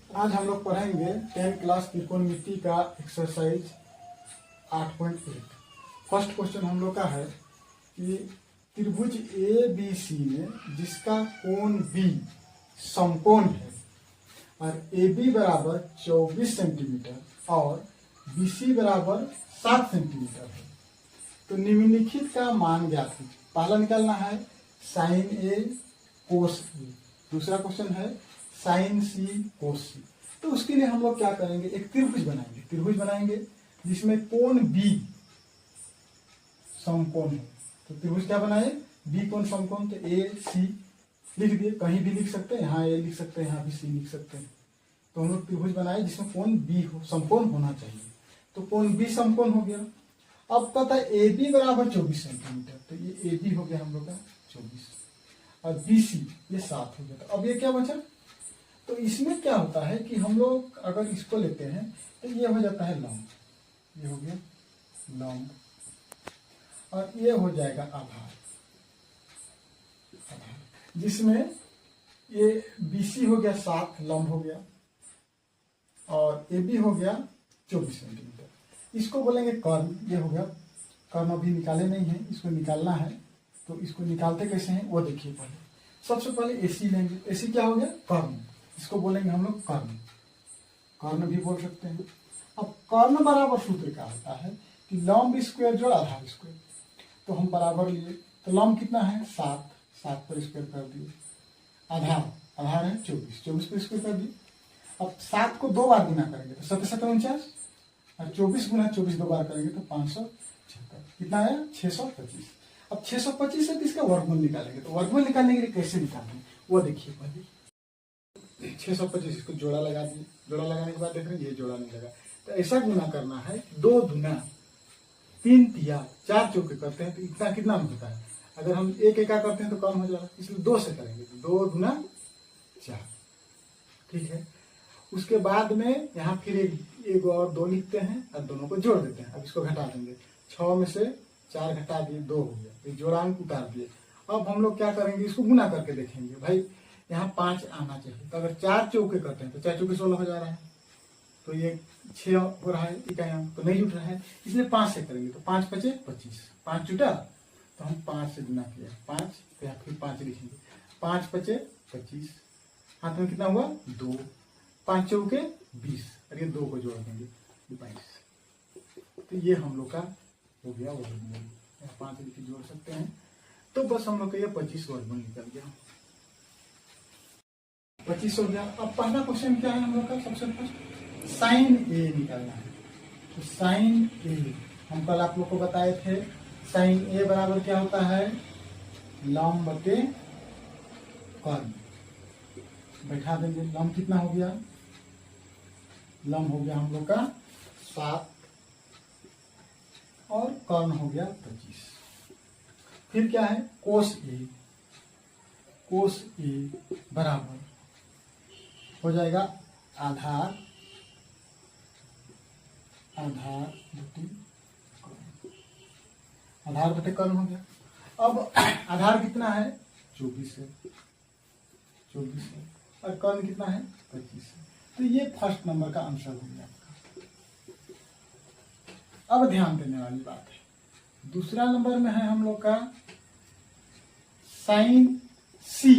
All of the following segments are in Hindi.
आज हम लोग पढ़ेंगे 10th क्लास त्रिकोणमिति का एक्सरसाइज 8.1। फर्स्ट क्वेश्चन हम लोग का है कि त्रिभुज ए बी सी में जिसका कोण बी समकोण है और ए बी बराबर 24 सेंटीमीटर और बी सी बराबर 7 सेंटीमीटर है, तो निम्नलिखित का मान ज्ञात कीजिए। पहला निकालना है साइन ए कोस ए, दूसरा क्वेश्चन है साइन सी कोस सी। तो उसके लिए हम लोग क्या करेंगे, एक त्रिभुज बनाएंगे जिसमें कोण बी समकोण है। तो त्रिभुज क्या बनाए, बी कोण समकोण, तो ए सी लिख दिए, कहीं भी लिख सकते हैं, यहाँ ए लिख सकते हैं, यहाँ भी सी लिख सकते हैं। तो हम लोग त्रिभुज बनाए जिसमें कोण बी हो, समकोण होना चाहिए। तो कोण बी समकोण हो गया। अब पता है ए बी बराबर 24 सेंटीमीटर, तो ये ए बी हो गया हम लोग का 24 और बी सी ये 7 हो गया। तो अब ये क्या बचा, तो इसमें क्या होता है कि हम लोग अगर इसको लेते हैं तो ये हो जाता है लंब, ये हो गया लंब और ये हो जाएगा आधार, जिसमें ये BC हो गया 7 लंब हो गया और AB हो गया 24 सेंटीमीटर। इसको बोलेंगे कर्ण, ये हो गया कर्ण। अभी निकाले नहीं है, इसको निकालना है। तो इसको निकालते कैसे हैं वो देखिए। पहले सबसे पहले AC लेंगे। AC क्या हो गया, कर्ण, इसको बोलेंगे हम लोग कर्ण, कर्ण भी बोल सकते हैं। अब कर्ण बराबर सूत्र क्या होता है कि लंब स्क्वायर जोड़ आधार स्क्वायर। तो हम बराबर लिए, तो लंब कितना है 7, 7 पर स्क्वायर कर दिए। आधार है 24, 24 पर स्क्वायर कर दिए। अब 7 को 2 बार गुना करेंगे तो 7 7 49 और 24 गुना 24 2 बार करेंगे तो 576, कितना आया 625। अब 625 है तो इसका वर्गमूल निकालेंगे। तो वर्गमूल निकालने के लिए कैसे निकालेंगे वो देखिए। पहले 625 इसको जोड़ा लगा दिए, जोड़ा लगाने के बाद देख रहे हैं ये जोड़ा नहीं लगा। तो ऐसा गुना करना है, 2 दूना 3 तिया 4 चौके करते हैं तो इतना कितना होता है। अगर हम एक एका करते हैं तो कम हो जाएगा, इसलिए 2 से करेंगे तो 2 दूना 4, ठीक है। उसके बाद में यहाँ फिर एक और 2 लिखते हैं और दोनों को जोड़ देते हैं। अब इसको घटा देंगे, 6 में से 4 घटा दिए 2 हो गया, तो जोड़ांक उतार दिए। अब हम लोग क्या करेंगे, इसको गुना करके देखेंगे। भाई यहाँ 5 आना चाहिए, तो अगर 4 चौके करते हैं तो 4 चौके 16 हो जा रहा है, तो ये 6 हो रहा है इकाई, तो नहीं जुट रहा है, इसलिए 5 से करेंगे। तो 5 5 25, 5 जुटा तो हम 5 से गुना किया 5, तो यहाँ फिर 5 लिखेंगे। 5 5 25, हाथ में कितना हुआ 2, 5 चौके 20 और ये 2 को जोड़ देंगे 22। तो ये हम लोग का हो गया वर्गमूल, यहाँ 5 लिख के जोड़ सकते हैं। तो बस हम लोग का ये 25 वर्गमूल निकल गया, 25 हो गया। अब पहला क्वेश्चन क्या है हम लोग का, सबसे फर्स्ट साइन ए निकालना है। तो साइन ए हम कल आप लोग को बताए थे, साइन ए बराबर क्या होता है, लंब बटे कर्ण। बैठा देंगे, लंब कितना हो गया, लंब हो गया हम लोग का 7 और कर्ण हो गया 25। फिर क्या है कोस ए, कोस ए बराबर हो जाएगा आधार बटे कर्ण, आधार बटे कर्ण हो गया। अब आधार कितना है 24 है, 24 है और कर्ण कितना है 25 है। तो ये फर्स्ट नंबर का आंसर हो गया आपका। अब ध्यान देने वाली बात है, दूसरा नंबर में है हम लोग का साइन सी।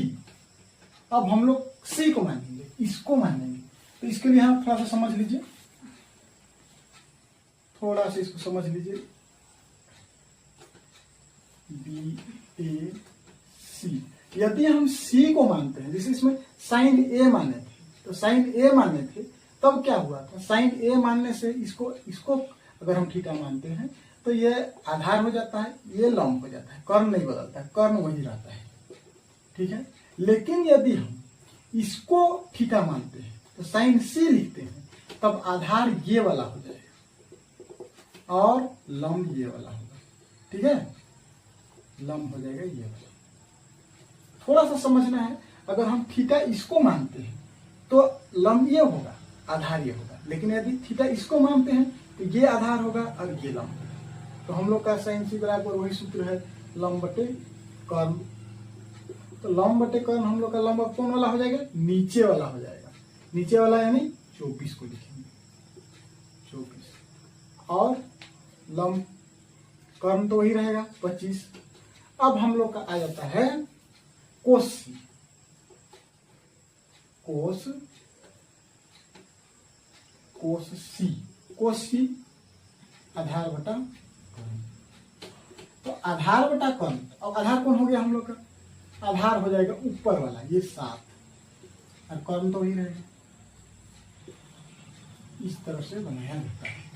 अब हम लोग सी को मानेंगे, इसको मानेंगे। तो इसके लिए हम थोड़ा सा समझ लीजिए, थोड़ा सा इसको समझ लीजिए। बी ए सी, यदि हम सी को मानते हैं, जैसे इसमें साइन ए माने थे, तो साइन ए माने थे तब क्या हुआ था, साइन ए मानने से इसको अगर हम थीटा मानते हैं तो ये आधार हो जाता है, ये लंब हो जाता है, कर्ण नहीं बदलता है, कर्ण वही रहता है, ठीक है। लेकिन यदि हम इसको थीटा मानते हैं तो साइन सी लिखते हैं, तब आधार ये वाला हो जाएगा और लंब ये वाला होगा, ठीक है। लंब हो जाएगा ये वाला, थोड़ा सा समझना है। अगर हम थीटा इसको मानते हैं तो लंब ये होगा, आधार ये होगा। लेकिन यदि थीटा इसको मानते हैं तो ये आधार होगा और ये लंब होगा। तो हम लोग का साइन सी बराबर वही सूत्र है, लंब बटे कर्ण। तो लंब बटे कर्ण हम लोग का लंब कौन वाला हो जाएगा, नीचे वाला हो जाएगा। नीचे वाला यानी 24 को लिखेंगे 24 और लंब कर्ण तो वही रहेगा 25। अब हम लोग का आ जाता है कोस सी। कोस सी आधार बटा कर्ण। तो आधार बटा कर्ण, और आधार कौन हो गया हम लोग का? आधार हो जाएगा ऊपर वाला ये 7 और कर्ण तो वही रहेगा। इस तरह से बनाया जाता है।